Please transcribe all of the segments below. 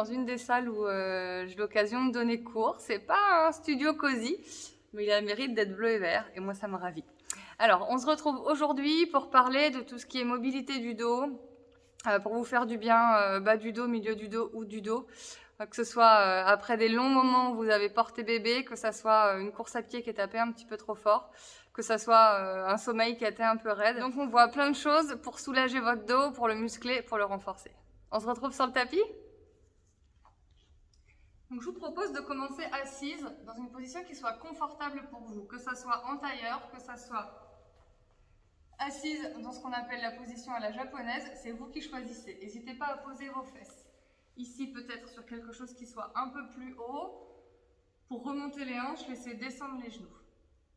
dans une des salles où j'ai l'occasion de donner cours. C'est pas un studio cosy, mais il a le mérite d'être bleu et vert, et moi ça me ravit. Alors, on se retrouve aujourd'hui pour parler de tout ce qui est mobilité du dos, pour vous faire du bien, bas du dos, milieu du dos ou du dos, que ce soit après des longs moments où vous avez porté bébé, que ça soit une course à pied qui est tapée un petit peu trop fort, que ça soit un sommeil qui a été un peu raide. Donc on voit plein de choses pour soulager votre dos, pour le muscler, pour le renforcer. On se retrouve sur le tapis ? Donc je vous propose de commencer assise dans une position qui soit confortable pour vous, que ça soit en tailleur, que ça soit assise dans ce qu'on appelle la position à la japonaise, c'est vous qui choisissez. N'hésitez pas à poser vos fesses. Ici peut-être sur quelque chose qui soit un peu plus haut. Pour remonter les hanches, laissez descendre les genoux.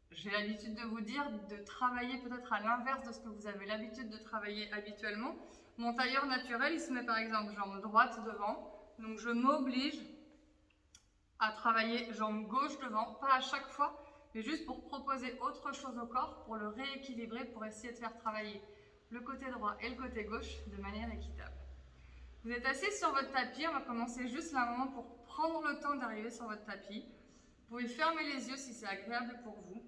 J'ai l'habitude de vous dire de travailler peut-être à l'inverse de ce que vous avez l'habitude de travailler habituellement. Mon tailleur naturel, il se met par exemple jambe droite devant. Donc je m'oblige à travailler jambe gauche devant, pas à chaque fois, mais juste pour proposer autre chose au corps, pour le rééquilibrer, pour essayer de faire travailler le côté droit et le côté gauche de manière équitable. Vous êtes assis sur votre tapis, on va commencer juste là un moment pour prendre le temps d'arriver sur votre tapis. Vous pouvez fermer les yeux si c'est agréable pour vous.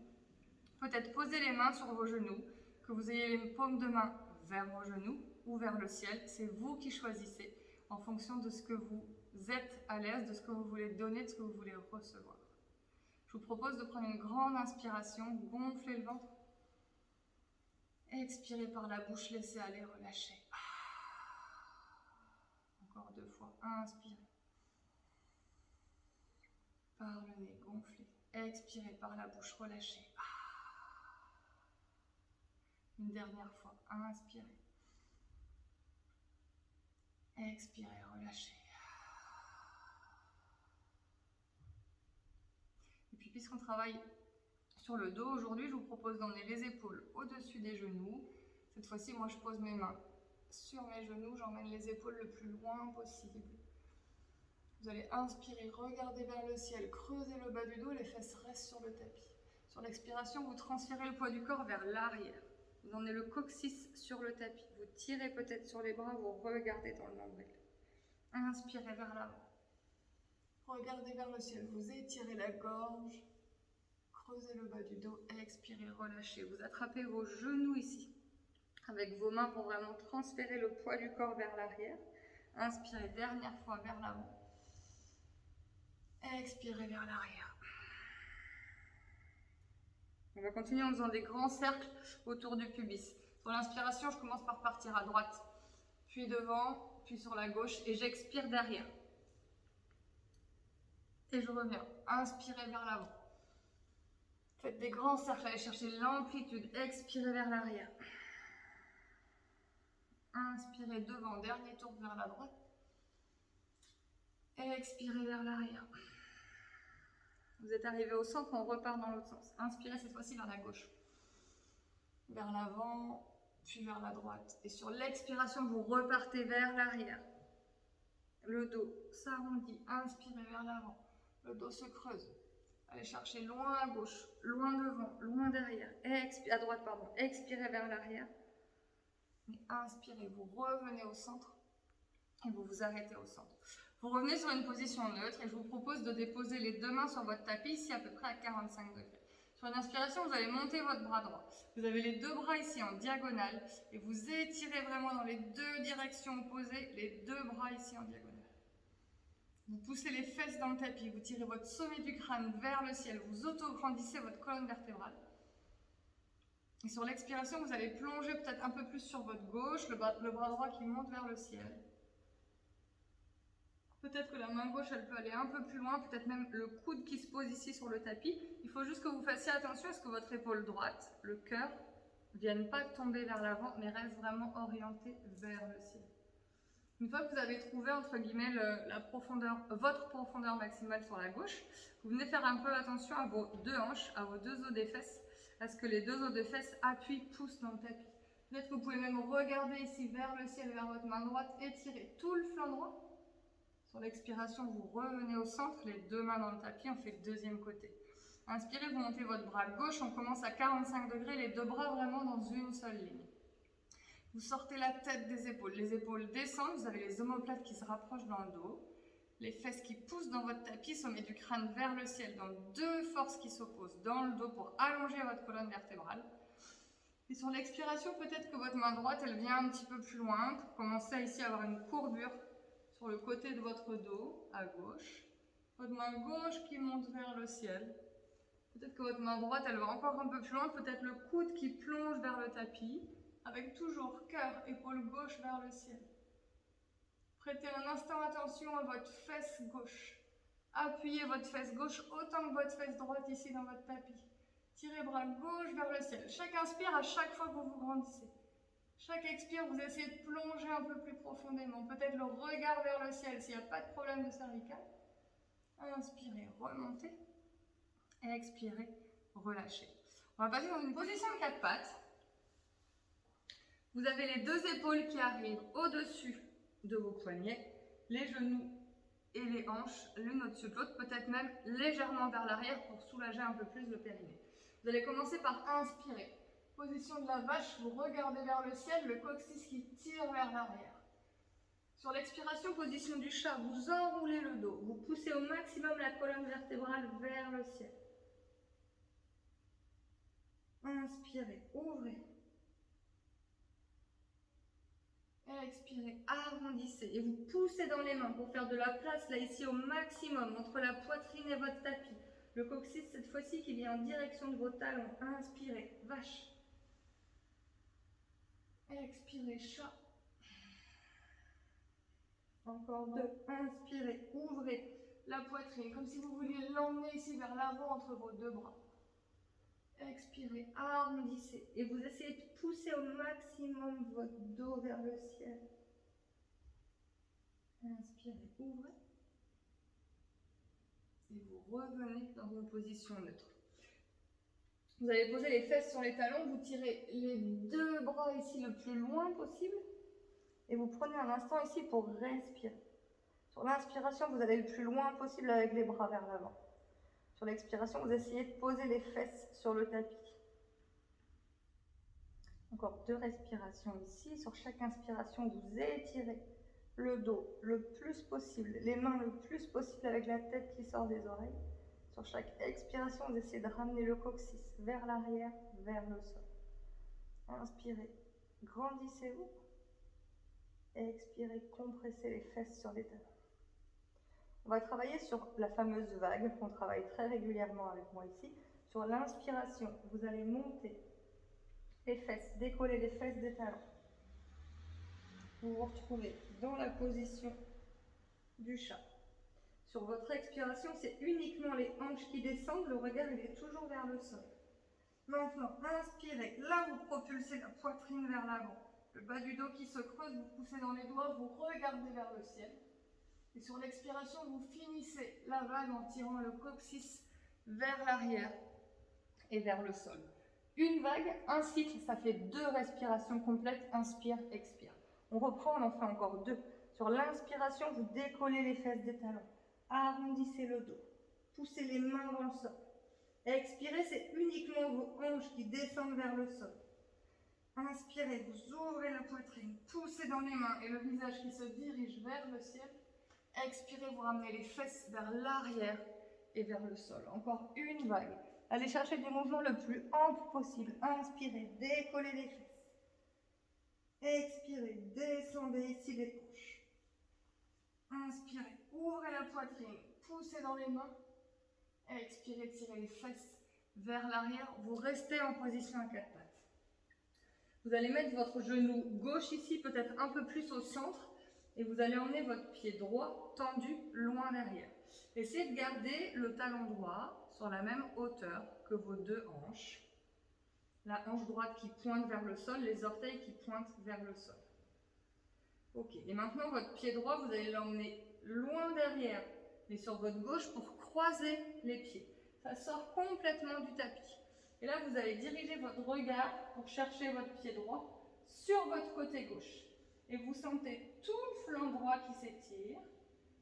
Peut-être poser les mains sur vos genoux, que vous ayez les paumes de main vers vos genoux ou vers le ciel. C'est vous qui choisissez en fonction de ce que vous êtes à l'aise, de ce que vous voulez donner, de ce que vous voulez recevoir. Je vous propose de prendre une grande inspiration, gonfler le ventre. Expirez par la bouche, laissez aller, relâchez. Encore 2 fois, inspirez. Par le nez, gonflez. Expirez par la bouche, relâchez. Une dernière fois, inspirez. Expirez, relâchez. Et puis puisqu'on travaille sur le dos aujourd'hui, je vous propose d'emmener les épaules au-dessus des genoux. Cette fois-ci, moi je pose mes mains sur mes genoux, j'emmène les épaules le plus loin possible. Vous allez inspirer, regarder vers le ciel, creuser le bas du dos, les fesses restent sur le tapis. Sur l'expiration, vous transférez le poids du corps vers l'arrière. Vous emmenez le coccyx sur le tapis. Vous tirez peut-être sur les bras, vous regardez dans le nombril. Inspirez vers l'avant. Regardez vers le ciel, vous étirez la gorge. Creusez le bas du dos, expirez, relâchez. Vous attrapez vos genoux ici, avec vos mains pour vraiment transférer le poids du corps vers l'arrière. Inspirez, dernière fois vers l'avant. Expirez vers l'arrière. On va continuer en faisant des grands cercles autour du pubis. Sur l'inspiration, je commence par partir à droite, puis devant, puis sur la gauche, et j'expire derrière. Et je reviens. Inspirez vers l'avant. Faites des grands cercles, allez chercher l'amplitude. Expirez vers l'arrière. Inspirez devant, dernier tour vers la droite. Expirez vers l'arrière. Vous êtes arrivé au centre, on repart dans l'autre sens. Inspirez cette fois-ci vers la gauche. Vers l'avant, puis vers la droite. Et sur l'expiration, vous repartez vers l'arrière. Le dos s'arrondit. Inspirez vers l'avant. Le dos se creuse. Allez chercher loin à gauche, loin devant, loin derrière. À droite, pardon. Expirez vers l'arrière. Et inspirez, vous revenez au centre et vous vous arrêtez au centre. Vous revenez sur une position neutre et je vous propose de déposer les deux mains sur votre tapis, ici à peu près à 45 degrés. Sur une inspiration, vous allez monter votre bras droit. Vous avez les deux bras ici en diagonale et vous étirez vraiment dans les deux directions opposées, les deux bras ici en diagonale. Vous poussez les fesses dans le tapis, vous tirez votre sommet du crâne vers le ciel, vous auto-grandissez votre colonne vertébrale. Et sur l'expiration, vous allez plonger peut-être un peu plus sur votre gauche, le bras droit qui monte vers le ciel. Peut-être que la main gauche, elle peut aller un peu plus loin, peut-être même le coude qui se pose ici sur le tapis. Il faut juste que vous fassiez attention à ce que votre épaule droite, le cœur, ne vienne pas tomber vers l'avant, mais reste vraiment orienté vers le ciel. Une fois que vous avez trouvé, entre guillemets, votre profondeur maximale sur la gauche, vous venez faire un peu attention à vos deux hanches, à vos deux os des fesses, à ce que les deux os des fesses appuient, poussent dans le tapis. Peut-être que vous pouvez même regarder ici vers le ciel, vers votre main droite, étirer tout le flanc droit. Sur l'expiration, vous revenez au centre, les deux mains dans le tapis, on fait le deuxième côté. Inspirez, vous montez votre bras gauche, on commence à 45 degrés, les deux bras vraiment dans une seule ligne. Vous sortez la tête des épaules, les épaules descendent, vous avez les omoplates qui se rapprochent dans le dos. Les fesses qui poussent dans votre tapis, sommet du crâne vers le ciel, dans deux forces qui s'opposent, dans le dos pour allonger votre colonne vertébrale. Et sur l'expiration, peut-être que votre main droite, elle vient un petit peu plus loin pour commencer ici à avoir une courbure sur le côté de votre dos, à gauche. Votre main gauche qui monte vers le ciel. Peut-être que votre main droite, elle va encore un peu plus loin, peut-être le coude qui plonge vers le tapis, avec toujours cœur, épaule gauche vers le ciel. Prêtez un instant attention à votre fesse gauche. Appuyez votre fesse gauche autant que votre fesse droite ici dans votre tapis. Tirez bras gauche vers le ciel. Chaque inspire, à chaque fois que vous vous grandissez. Chaque expire, vous essayez de plonger un peu plus profondément. Peut-être le regard vers le ciel s'il n'y a pas de problème de cervical. Inspirez, remontez. Expirez, relâchez. On va passer dans une position de quatre pattes. Vous avez les deux épaules qui arrivent au-dessus de vos poignets, les genoux et les hanches l'une au-dessus de l'autre, peut-être même légèrement vers l'arrière pour soulager un peu plus le périnée. Vous allez commencer par inspirer. Position de la vache, vous regardez vers le ciel, le coccyx qui tire vers l'arrière. Sur l'expiration, position du chat, vous enroulez le dos, vous poussez au maximum la colonne vertébrale vers le ciel. Inspirez, ouvrez. Expirez, arrondissez et vous poussez dans les mains pour faire de la place là ici au maximum entre la poitrine et votre tapis. Le coccyx cette fois-ci qui vient en direction de vos talons. Inspirez, vache. Expirez, chat. Encore deux. Inspirez, ouvrez la poitrine comme si vous vouliez l'emmener ici vers l'avant entre vos deux bras. Expirez, arrondissez et vous essayez de pousser au maximum votre dos vers le ciel. Inspirez, ouvrez. Et vous revenez dans une position neutre. Vous allez poser les fesses sur les talons, vous tirez les deux bras ici le plus loin possible. Et vous prenez un instant ici pour respirer. Sur l'inspiration, vous allez le plus loin possible avec les bras vers l'avant. Sur l'expiration, vous essayez de poser les fesses sur le tapis. Encore deux respirations ici. Sur chaque inspiration, vous étirez le dos le plus possible, les mains le plus possible avec la tête qui sort des oreilles. Sur chaque expiration, vous essayez de ramener le coccyx vers l'arrière, vers le sol. Inspirez, grandissez-vous. Expirez, compressez les fesses sur les talons. On va travailler sur la fameuse vague qu'on travaille très régulièrement avec moi ici. Sur l'inspiration, vous allez monter les fesses, décoller les fesses des talons. Vous vous retrouvez dans la position du chat. Sur votre expiration, c'est uniquement les hanches qui descendent, le regard il est toujours vers le sol. Maintenant, inspirez, là vous propulsez la poitrine vers l'avant. Le bas du dos qui se creuse, vous poussez dans les doigts, vous regardez vers le ciel. Et sur l'expiration, vous finissez la vague en tirant le coccyx vers l'arrière et vers le sol. Une vague, un cycle, ça fait deux respirations complètes, inspire, expire. On reprend, on en fait encore deux. Sur l'inspiration, vous décollez les fesses des talons, arrondissez le dos, poussez les mains dans le sol. Expirez, c'est uniquement vos hanches qui descendent vers le sol. Inspirez, vous ouvrez la poitrine, poussez dans les mains et le visage qui se dirige vers le ciel. Expirez, vous ramenez les fesses vers l'arrière et vers le sol. Encore une vague. Allez chercher du mouvement le plus ample possible. Inspirez, décollez les fesses. Expirez, descendez ici les hanches. Inspirez, ouvrez la poitrine, poussez dans les mains. Expirez, tirez les fesses vers l'arrière. Vous restez en position à quatre pattes. Vous allez mettre votre genou gauche ici, peut-être un peu plus au centre. Et vous allez emmener votre pied droit tendu loin derrière. Essayez de garder le talon droit sur la même hauteur que vos deux hanches. La hanche droite qui pointe vers le sol, les orteils qui pointent vers le sol. Ok, et maintenant votre pied droit, vous allez l'emmener loin derrière, mais sur votre gauche pour croiser les pieds. Ça sort complètement du tapis. Et là, vous allez diriger votre regard pour chercher votre pied droit sur votre côté gauche. Et vous sentez tout le flanc droit qui s'étire.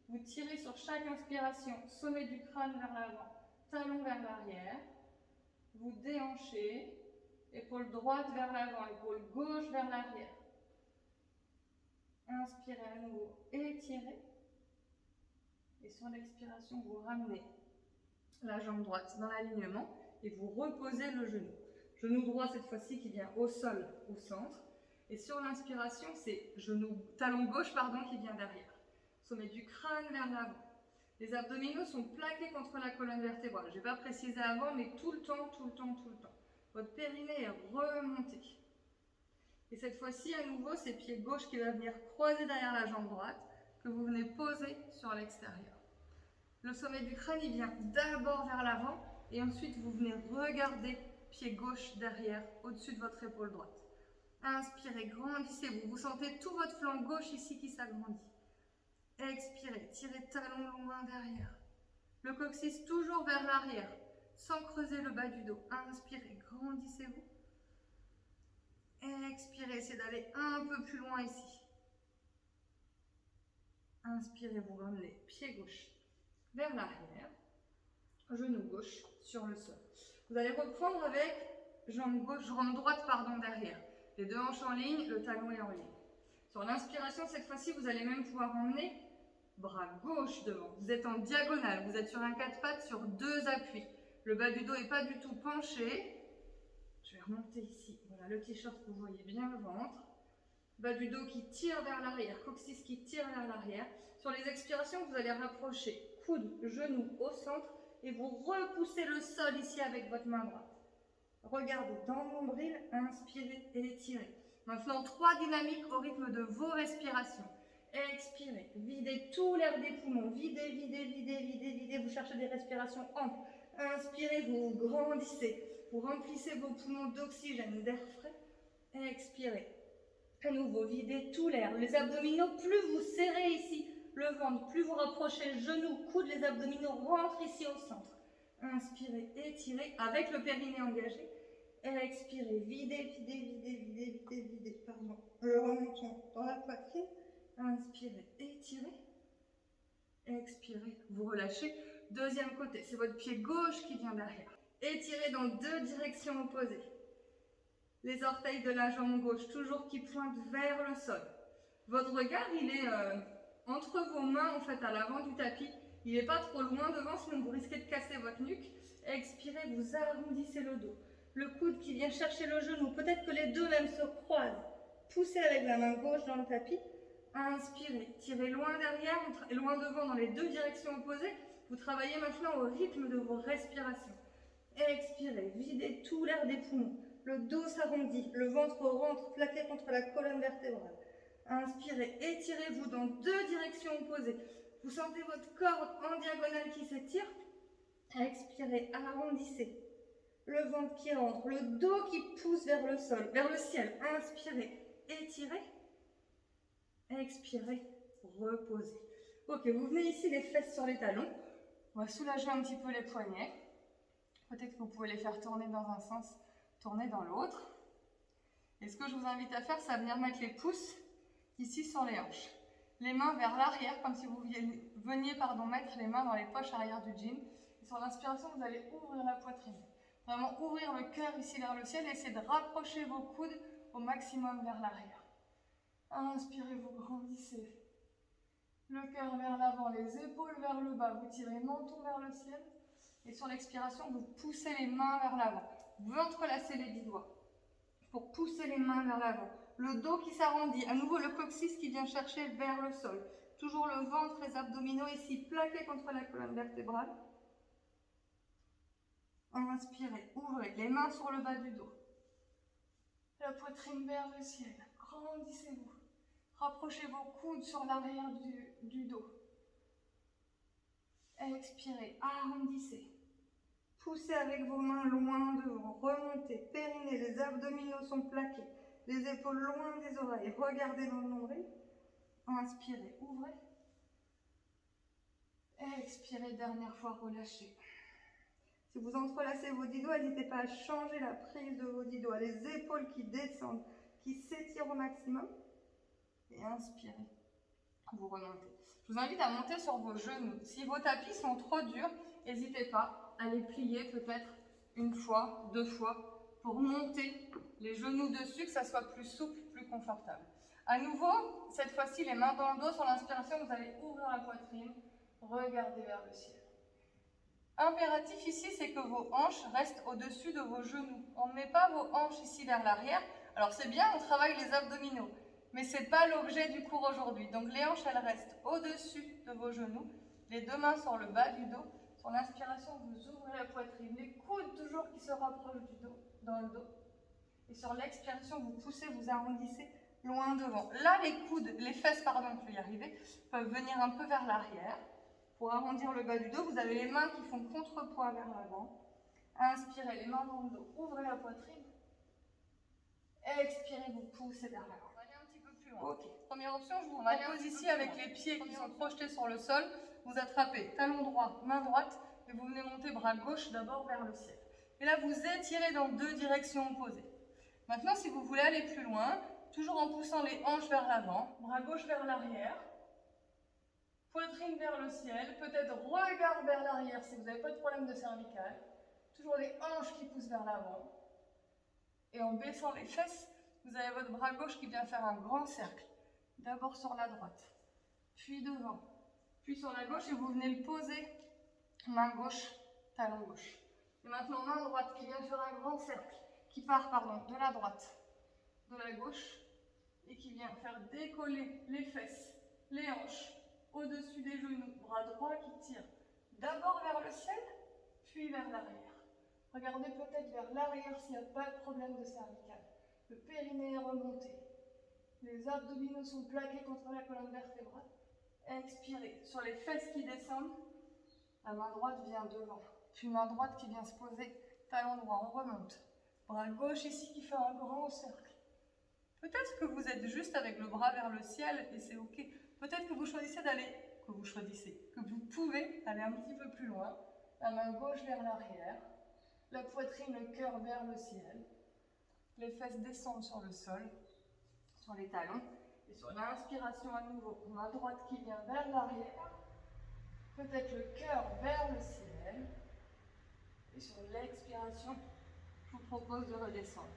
Vous tirez sur chaque inspiration, sommet du crâne vers l'avant, talon vers l'arrière. Vous déhanchez, épaule droite vers l'avant, épaule gauche vers l'arrière. Inspirez à nouveau, étirez. Et sur l'expiration, vous ramenez la jambe droite dans l'alignement et vous reposez le genou. Genou droit cette fois-ci qui vient au sol, au centre. Et sur l'inspiration, c'est talon gauche qui vient derrière. Sommet du crâne vers l'avant. Les abdominaux sont plaqués contre la colonne vertébrale. Je n'ai pas précisé avant, mais tout le temps, tout le temps, tout le temps. Votre périnée est remonté. Et cette fois-ci, à nouveau, c'est pied gauche qui va venir croiser derrière la jambe droite, que vous venez poser sur l'extérieur. Le sommet du crâne, il vient d'abord vers l'avant, et ensuite vous venez regarder pied gauche derrière, au-dessus de votre épaule droite. Inspirez, grandissez-vous. Vous sentez tout votre flanc gauche ici qui s'agrandit. Expirez, tirez talon loin derrière. Le coccyx toujours vers l'arrière, sans creuser le bas du dos. Inspirez, grandissez-vous. Expirez, essayez d'aller un peu plus loin ici. Inspirez, vous ramenez pied gauche vers l'arrière, genou gauche sur le sol. Vous allez reprendre avec jambe droite derrière. Les deux hanches en ligne, le talon est en ligne. Sur l'inspiration, cette fois-ci, vous allez même pouvoir emmener bras gauche devant. Vous êtes en diagonale, vous êtes sur un 4 pattes sur 2 appuis. Le bas du dos n'est pas du tout penché. Je vais remonter ici. Voilà le t-shirt, vous voyez bien le ventre. Bas du dos qui tire vers l'arrière, coccyx qui tire vers l'arrière. Sur les expirations, vous allez rapprocher coude, genou au centre et vous repoussez le sol ici avec votre main droite. Regardez dans le nombril, inspirez et étirez. Maintenant, 3 dynamiques au rythme de vos respirations. Expirez, videz tout l'air des poumons, videz, videz, videz, videz, videz. Vous cherchez des respirations amples. Inspirez, vous grandissez, vous remplissez vos poumons d'oxygène, d'air frais. Expirez. À nouveau, videz tout l'air. Les abdominaux, plus vous serrez ici le ventre, plus vous rapprochez le genou, coude, les abdominaux rentrent ici au centre. Inspirez, étirez avec le périnée engagé. Expirez, videz, videz, videz, videz, videz, videz. Pardon. Le remontons dans la poitrine. Inspirez, étirez. Expirez, vous relâchez. Deuxième côté, c'est votre pied gauche qui vient derrière. Étirez dans 2 directions opposées. Les orteils de la jambe gauche, toujours qui pointent vers le sol. Votre regard, il est entre vos mains, en fait, à l'avant du tapis. Il n'est pas trop loin devant, sinon vous risquez de casser votre nuque. Expirez, vous arrondissez le dos. Le coude qui vient chercher le genou. Peut-être que les deux même se croisent. Poussez avec la main gauche dans le tapis. Inspirez, tirez loin derrière et loin devant dans les 2 directions opposées. Vous travaillez maintenant au rythme de vos respirations. Expirez, videz tout l'air des poumons. Le dos s'arrondit, le ventre rentre plaqué contre la colonne vertébrale. Inspirez, étirez-vous dans 2 directions opposées. Vous sentez votre corps en diagonale qui s'étire. Expirez, arrondissez. Le ventre qui rentre, le dos qui pousse vers le sol, vers le ciel. Inspirez, étirez. Expirez, reposez. Ok, vous venez ici les fesses sur les talons. On va soulager un petit peu les poignets. Peut-être que vous pouvez les faire tourner dans un sens, tourner dans l'autre. Et ce que je vous invite à faire, c'est à venir mettre les pouces ici sur les hanches. Les mains vers l'arrière, comme si vous veniez mettre les mains dans les poches arrière du jean. Et sur l'inspiration, vous allez ouvrir la poitrine. Vraiment ouvrir le cœur ici vers le ciel et essayer de rapprocher vos coudes au maximum vers l'arrière. Inspirez, vous grandissez. Le cœur vers l'avant, les épaules vers le bas. Vous tirez menton vers le ciel. Et sur l'expiration, vous poussez les mains vers l'avant. Vous pouvez entrelacer les 10 doigts pour pousser les mains vers l'avant. Le dos qui s'arrondit. À nouveau, le coccyx qui vient chercher vers le sol. Toujours le ventre, les abdominaux ici plaqués contre la colonne vertébrale. Inspirez, ouvrez les mains sur le bas du dos. La poitrine vers le ciel. Grandissez-vous. Rapprochez vos coudes sur l'arrière du dos. Expirez, arrondissez. Poussez avec vos mains loin devant. Remontez, périnée, les abdominaux sont plaqués. Les épaules loin des oreilles. Regardez dans le nombril. Inspirez, ouvrez. Expirez, dernière fois, relâchez. Si vous entrelacez vos 10 doigts, n'hésitez pas à changer la prise de vos 10 doigts. Les épaules qui descendent, qui s'étirent au maximum. Et inspirez. Vous remontez. Je vous invite à monter sur vos genoux. Si vos tapis sont trop durs, n'hésitez pas à les plier peut-être 1 fois, 2 fois pour monter les genoux dessus, que ça soit plus souple, plus confortable. À nouveau, cette fois-ci, les mains dans le dos. Sur l'inspiration, vous allez ouvrir la poitrine, regardez vers le ciel. Impératif ici, c'est que vos hanches restent au-dessus de vos genoux. On ne met pas vos hanches ici vers l'arrière. Alors c'est bien, on travaille les abdominaux, mais ce n'est pas l'objet du cours aujourd'hui. Donc les hanches, elles restent au-dessus de vos genoux, les deux mains sur le bas du dos. Sur l'inspiration, vous ouvrez la poitrine, les coudes toujours qui se rapprochent du dos, dans le dos. Et sur l'expiration, vous poussez, vous arrondissez loin devant. Là, les coudes, les fesses, pardon, je vais y arriver, peuvent venir un peu vers l'arrière. Pour arrondir le bas du dos, vous avez les mains qui font contrepoids vers l'avant. Inspirez, les mains dans le dos, ouvrez la poitrine. Expirez, vous poussez vers l'avant. On va aller un petit peu plus loin. Ok. Première option, je vous propose ici avec les pieds qui sont projetés sur le sol. Vous attrapez talon droit, main droite et vous venez monter bras gauche d'abord vers le ciel. Et là, vous étirez dans deux directions opposées. Maintenant, si vous voulez aller plus loin, toujours en poussant les hanches vers l'avant, bras gauche vers l'arrière, poitrine vers le ciel, peut-être regard vers l'arrière si vous n'avez pas de problème de cervicale. Toujours les hanches qui poussent vers l'avant. Et en baissant les fesses, vous avez votre bras gauche qui vient faire un grand cercle. D'abord sur la droite, puis devant, puis sur la gauche et vous venez le poser, main gauche, talon gauche. Et maintenant main droite qui vient faire un grand cercle, qui part de la droite, de la gauche, et qui vient faire décoller les fesses, les hanches, au-dessus des genoux, bras droit qui tire d'abord vers le ciel, puis vers l'arrière. Regardez peut-être vers l'arrière s'il n'y a pas de problème de cervicale. Le périnée est remonté. Les abdominaux sont plaqués contre la colonne vertébrale. Expirez. Sur les fesses qui descendent, la main droite vient devant. Puis main droite qui vient se poser, talon droit, on remonte. Bras gauche ici qui fait un grand cercle. Peut-être que vous êtes juste avec le bras vers le ciel et c'est ok. Peut-être que vous choisissez que vous pouvez aller un petit peu plus loin. La main gauche vers l'arrière, la poitrine, le cœur vers le ciel. Les fesses descendent sur le sol, sur les talons. Et sur l'inspiration à nouveau, main droite qui vient vers l'arrière. Peut-être le cœur vers le ciel. Et sur l'expiration, je vous propose de redescendre.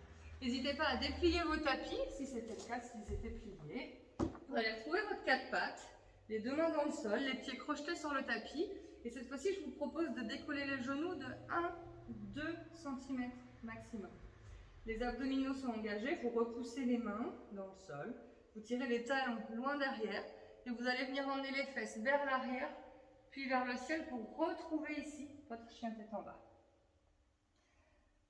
N'hésitez pas à déplier vos tapis, si c'était le cas, s'ils étaient pliés. Vous allez retrouver votre quatre pattes, les deux mains dans le sol, les pieds crochetés sur le tapis. Et cette fois-ci, je vous propose de décoller les genoux de 1-2 cm maximum. Les abdominaux sont engagés, vous repoussez les mains dans le sol, vous tirez les talons loin derrière et vous allez venir emmener les fesses vers l'arrière, puis vers le ciel pour retrouver ici votre chien tête en bas.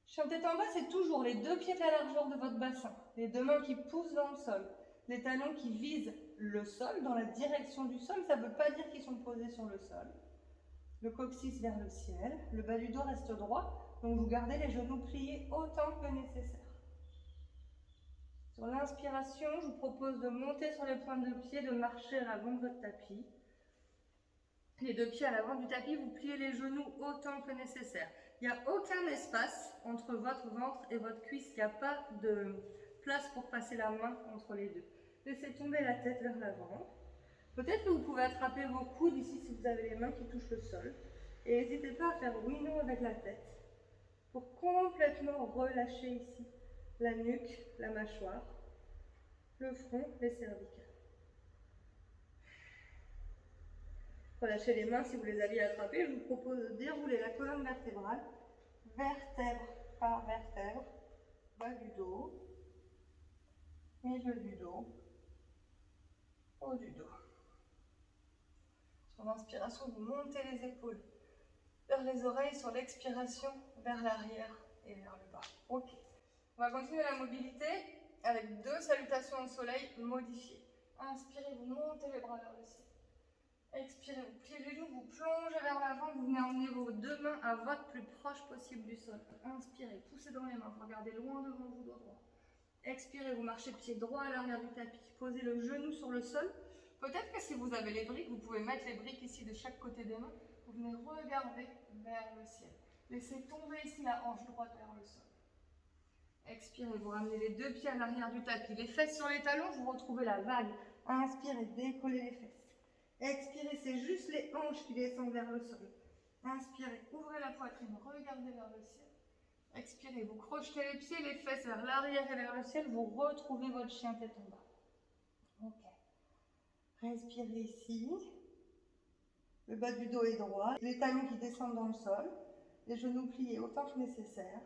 Chien tête en bas, c'est toujours les deux pieds de la largeur de votre bassin, les deux mains qui poussent dans le sol, les talons qui visent le sol, dans la direction du sol, ça ne veut pas dire qu'ils sont posés sur le sol. Le coccyx vers le ciel, le bas du dos reste droit, donc vous gardez les genoux pliés autant que nécessaire. Sur l'inspiration, je vous propose de monter sur les pointes de pied, de marcher à l'avant de votre tapis. Les deux pieds à l'avant du tapis, vous pliez les genoux autant que nécessaire. Il n'y a aucun espace entre votre ventre et votre cuisse, il n'y a pas de place pour passer la main entre les deux. Laissez tomber la tête vers l'avant. Peut-être que vous pouvez attraper vos coudes ici si vous avez les mains qui touchent le sol. Et n'hésitez pas à faire oui, non avec la tête pour complètement relâcher ici la nuque, la mâchoire, le front, les cervicales. Relâchez les mains si vous les aviez attrapées. Je vous propose de dérouler la colonne vertébrale, vertèbre par vertèbre, bas du dos, milieu du dos, haut du dos. Sur l'inspiration, vous montez les épaules vers les oreilles, sur l'expiration, vers l'arrière et vers le bas. Ok. On va continuer la mobilité avec 2 salutations au soleil modifiées. Inspirez, vous montez les bras vers le ciel. Expirez, vous pliez les genoux, vous plongez vers l'avant, vous venez emmener vos deux mains à votre plus proche possible du sol. Inspirez, poussez dans les mains, regardez loin devant vous, dos droit. Expirez, vous marchez pied droit à l'arrière du tapis. Posez le genou sur le sol. Peut-être que si vous avez les briques, vous pouvez mettre les briques ici de chaque côté des mains. Vous venez regarder vers le ciel. Laissez tomber ici la hanche droite vers le sol. Expirez, vous ramenez les deux pieds à l'arrière du tapis. Les fesses sur les talons, vous retrouvez la vague. Inspirez, décollez les fesses. Expirez, c'est juste les hanches qui descendent vers le sol. Inspirez, ouvrez la poitrine, regardez vers le ciel. Expirez, vous crochetez les pieds, les fesses vers l'arrière et vers le ciel. Vous retrouvez votre chien tête en bas. Ok. Respirez ici. Le bas du dos est droit, les talons qui descendent dans le sol, les genoux pliés autant que nécessaire.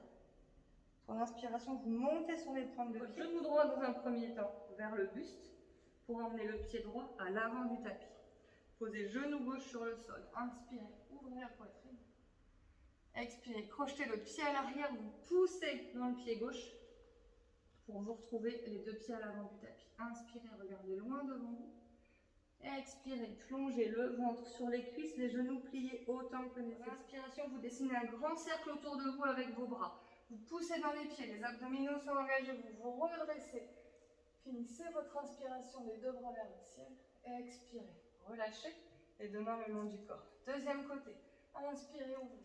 Pour l'inspiration, vous montez sur les pointes de pied. Genou droit dans un premier temps vers le buste pour emmener le pied droit à l'avant du tapis. Posez genou gauche sur le sol. Inspirez, ouvrez la poitrine. Expirez, crochetez le pied à l'arrière, vous poussez dans le pied gauche pour vous retrouver les deux pieds à l'avant du tapis. Inspirez, regardez loin devant vous. Expirez, plongez le ventre sur les cuisses, les genoux pliés autant que nécessaire. Inspiration, vous dessinez un grand cercle autour de vous avec vos bras. Vous poussez dans les pieds, les abdominaux sont engagés, vous vous redressez. Finissez votre inspiration, les deux bras vers le ciel. Expirez, relâchez les deux mains le long du corps. Deuxième côté, inspirez, ouvrez.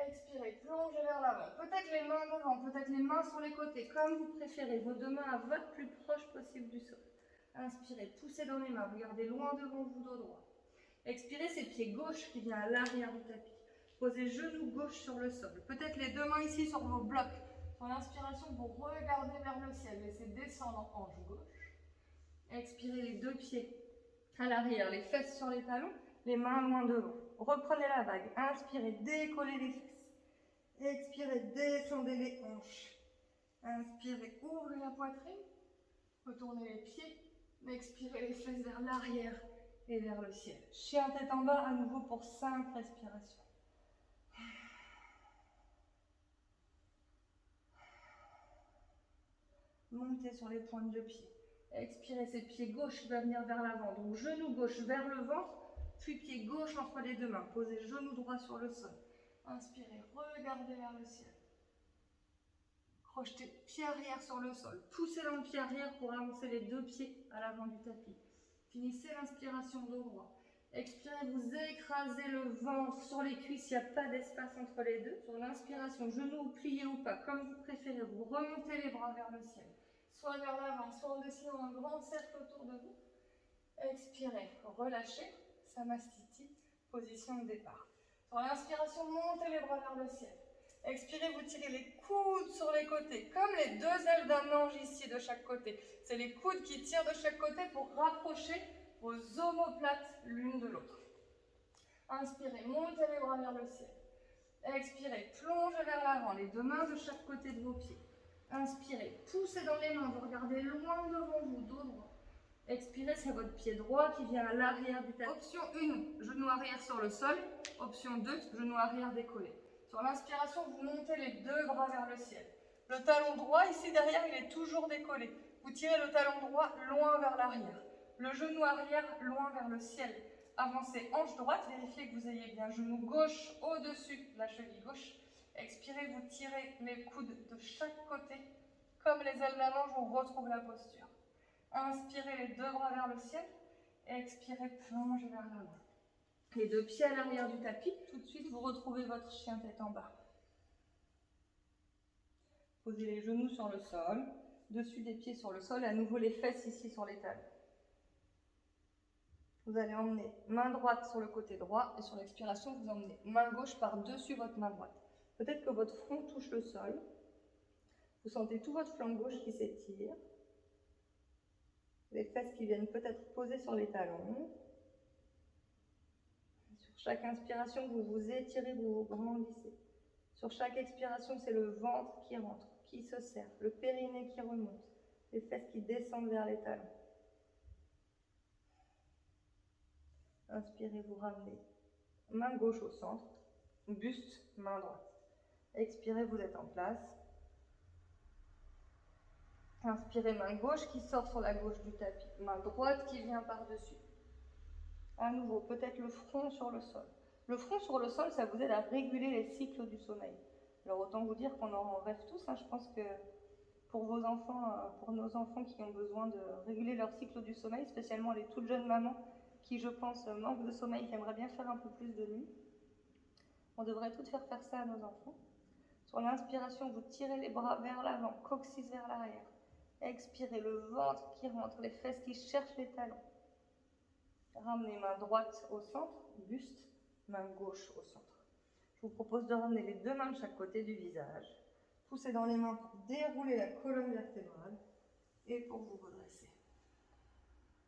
Expirez, plongez vers l'avant. Peut-être les mains devant, peut-être les mains sur les côtés, comme vous préférez. Vos deux mains à votre plus proche possible du sol. Inspirez, poussez dans les mains, regardez loin devant vous, dos droit. Expirez, c'est pied gauche qui vient à l'arrière du tapis. Posez genou gauche sur le sol. Peut-être les deux mains ici sur vos blocs. Sur l'inspiration, vous regardez vers le ciel. Laissez descendre en hanche gauche. Expirez les deux pieds à l'arrière, les fesses sur les talons, les mains loin devant. Reprenez la vague. Inspirez, décollez les fesses. Expirez, descendez les hanches. Inspirez, ouvrez la poitrine. Retournez les pieds. Expirez les fesses vers l'arrière et vers le ciel. Chien tête en bas à nouveau pour 5 respirations. Montez sur les pointes de pied. Expirez, c'est pied gauche qui va venir vers l'avant. Donc genou gauche vers le ventre, puis pied gauche entre les deux mains. Posez genou droit sur le sol. Inspirez, regardez vers le ciel. Crochetez pied arrière sur le sol. Poussez dans le pied arrière pour avancer les deux pieds à l'avant du tapis. Finissez l'inspiration dos droit. Expirez, vous écrasez le ventre sur les cuisses, il n'y a pas d'espace entre les deux. Sur l'inspiration, genoux pliés ou pas, comme vous préférez, vous remontez les bras vers le ciel. Soit vers l'avant, soit en dessinant un grand cercle autour de vous. Expirez, relâchez, Samastiti, position de départ. Sur l'inspiration, montez les bras vers le ciel. Expirez, vous tirez les coudes sur les côtés, comme les deux ailes d'un ange ici de chaque côté. C'est les coudes qui tirent de chaque côté pour rapprocher vos omoplates l'une de l'autre. Inspirez, montez les bras vers le ciel. Expirez, plongez vers l'avant, les deux mains de chaque côté de vos pieds. Inspirez, poussez dans les mains, vous regardez loin devant vous, dos droit. Expirez, c'est votre pied droit qui vient à l'arrière du tapis. Option 1, genou arrière sur le sol. Option 2, genou arrière décollé. Sur l'inspiration, vous montez les deux bras vers le ciel. Le talon droit, ici derrière, il est toujours décollé. Vous tirez le talon droit loin vers l'arrière. Le genou arrière loin vers le ciel. Avancez hanche droite, vérifiez que vous ayez bien genou gauche au-dessus de la cheville gauche. Expirez, vous tirez les coudes de chaque côté. Comme les ailes d'un ange, on retrouve la posture. Inspirez les deux bras vers le ciel. Expirez, plongez vers l'avant. Les deux pieds à l'arrière du tapis. Tout de suite, vous retrouvez votre chien tête en bas. Posez les genoux sur le sol. Dessus des pieds sur le sol. Et à nouveau les fesses ici sur les talons. Vous allez emmener main droite sur le côté droit. Et sur l'expiration, vous emmenez main gauche par-dessus votre main droite. Peut-être que votre front touche le sol. Vous sentez tout votre flanc gauche qui s'étire. Les fesses qui viennent peut-être poser sur les talons. Sur chaque inspiration, vous vous étirez, vous vous grandissez. Sur chaque expiration, c'est le ventre qui rentre, qui se serre, le périnée qui remonte, les fesses qui descendent vers les talons. Inspirez, vous ramenez main gauche au centre, buste, main droite. Expirez, vous êtes en place. Inspirez, main gauche qui sort sur la gauche du tapis, main droite qui vient par-dessus. À nouveau, peut-être le front sur le sol. Le front sur le sol, ça vous aide à réguler les cycles du sommeil. Alors autant vous dire qu'on en rêve tous, hein. Je pense que pour vos enfants, pour nos enfants qui ont besoin de réguler leur cycle du sommeil, spécialement les toutes jeunes mamans qui, je pense, manquent de sommeil, qui aimeraient bien faire un peu plus de nuit, on devrait toutes faire ça à nos enfants. Sur l'inspiration, vous tirez les bras vers l'avant, coccyx vers l'arrière. Expirez, le ventre qui rentre, les fesses qui cherchent les talons. Ramenez main droite au centre, buste, main gauche au centre. Je vous propose de ramener les deux mains de chaque côté du visage. Poussez dans les mains pour dérouler la colonne vertébrale et pour vous redresser.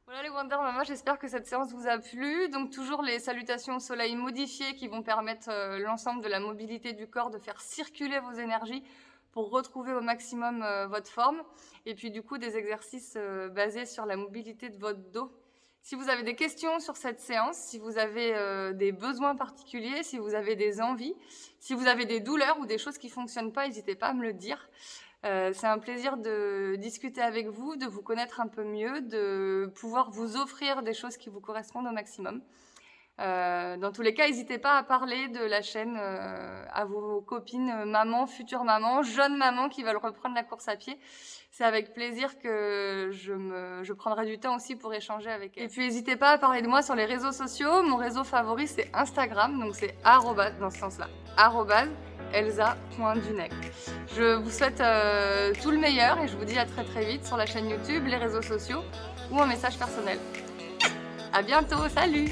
Voilà les Wonder Mama, j'espère que cette séance vous a plu. Donc toujours les salutations au soleil modifiées qui vont permettre l'ensemble de la mobilité du corps, de faire circuler vos énergies pour retrouver au maximum votre forme. Et puis du coup des exercices basés sur la mobilité de votre dos. Si vous avez des questions sur cette séance, si vous avez des besoins particuliers, si vous avez des envies, si vous avez des douleurs ou des choses qui ne fonctionnent pas, n'hésitez pas à me le dire. C'est un plaisir de discuter avec vous, de vous connaître un peu mieux, de pouvoir vous offrir des choses qui vous correspondent au maximum. Dans tous les cas, n'hésitez pas à parler de la chaîne à vos copines mamans, futures mamans, jeunes mamans qui veulent reprendre la course à pied. C'est avec plaisir que je prendrai du temps aussi pour échanger avec elles. Et puis n'hésitez pas à parler de moi sur les réseaux sociaux. Mon réseau favori c'est Instagram, donc c'est @ dans ce sens-là, @elsa.dunec. Je vous souhaite tout le meilleur et je vous dis à très très vite sur la chaîne YouTube, les réseaux sociaux ou un message personnel. À bientôt, salut!